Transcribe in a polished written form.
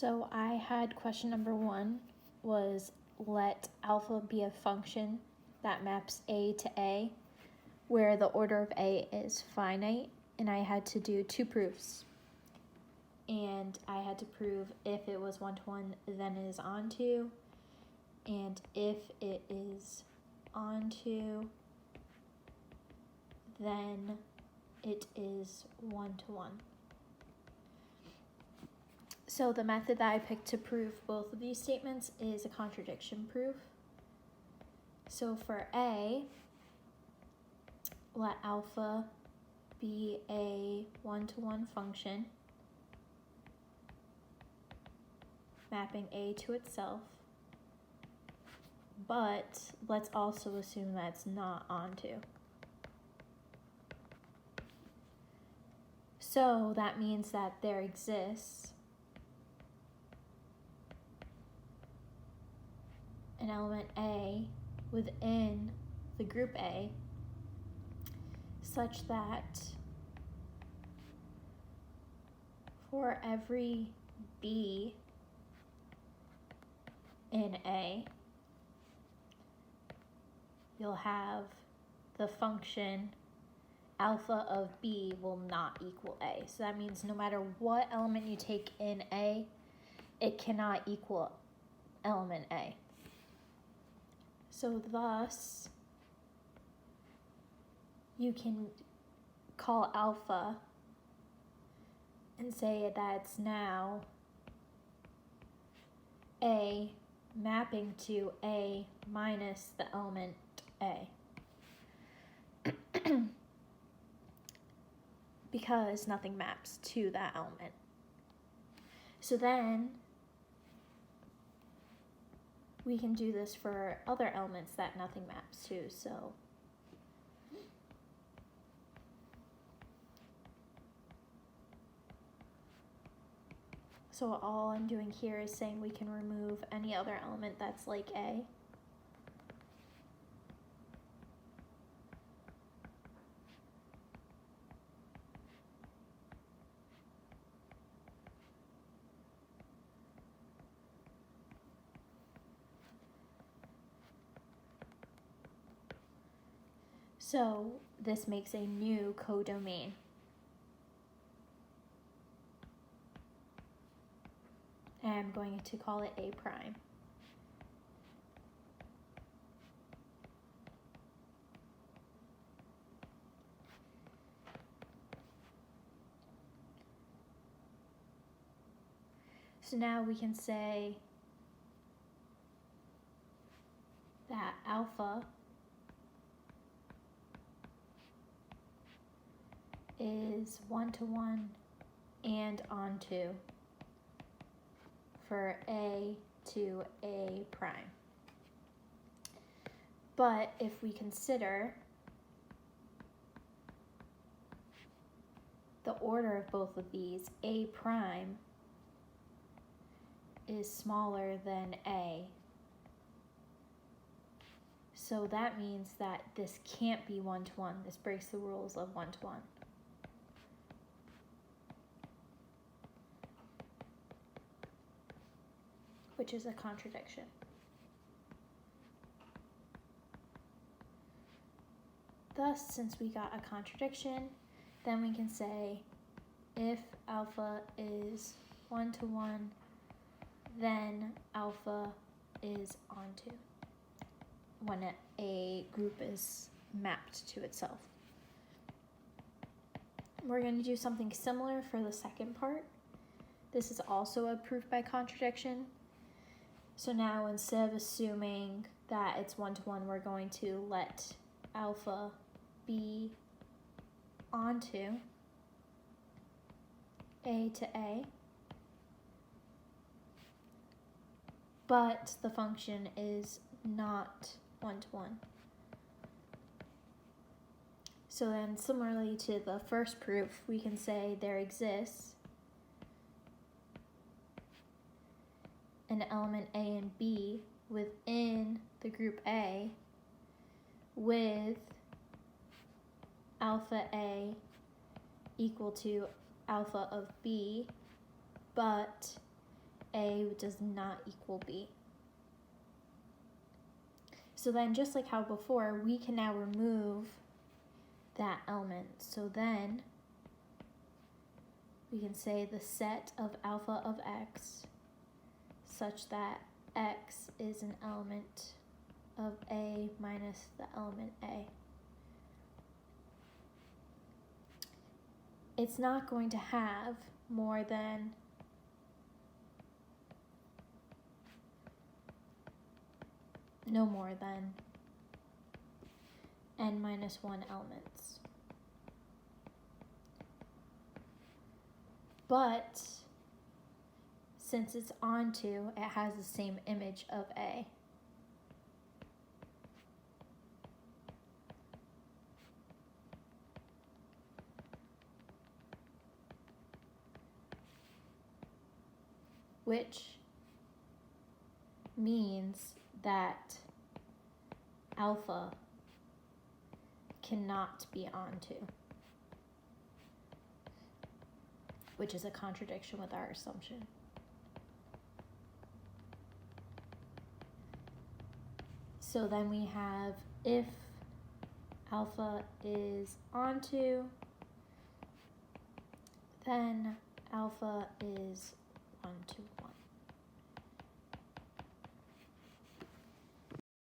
So I had question number 1 was let alpha be a function that maps A to A, where the order of A is finite, and I had to do 2 proofs. And I had to prove if it was one-to-one, then it is onto, and if it is onto, then it is one-to-one. So the method that I picked to prove both of these statements is a contradiction proof. So for A, let alpha be a one-to-one function mapping A to itself, but let's also assume that it's not onto. So that means that there exists an element A within the group A such that for every B in A, you'll have the function alpha of B will not equal A. So that means no matter what element you take in A, it cannot equal element A. So thus, you can call alpha and say that it's now A mapping to A minus the element A. Because nothing maps to that element. So then we can do this for other elements that nothing maps to. So all I'm doing here is saying we can remove any other element that's like A. So this makes a new codomain. And I'm going to call it A prime. So now we can say that alpha is one-to-one and onto for A to A prime. But if we consider the order of both of these, A prime is smaller than A. So that means that this can't be one-to-one. This breaks the rules of one-to-one. Which is a contradiction. Thus, since we got a contradiction, then we can say if alpha is one-to-one, then alpha is onto when a group is mapped to itself. We're going to do something similar for the second part. This is also a proof by contradiction. So now instead of assuming that it's one-to-one, we're going to let alpha be onto A to A, but the function is not one-to-one. So then similarly to the first proof, we can say there exists an element A and B within the group A with alpha A equal to alpha of B, but A does not equal B. So then, just like how before, we can now remove that element. So then we can say the set of alpha of x such that x is an element of A minus the element A. It's not going to have more than no more than n minus 1 elements. But since it's onto, it has the same image of A. Which means that alpha cannot be onto, which is a contradiction with our assumption. So then we have if alpha is onto, then alpha is 1 to 1.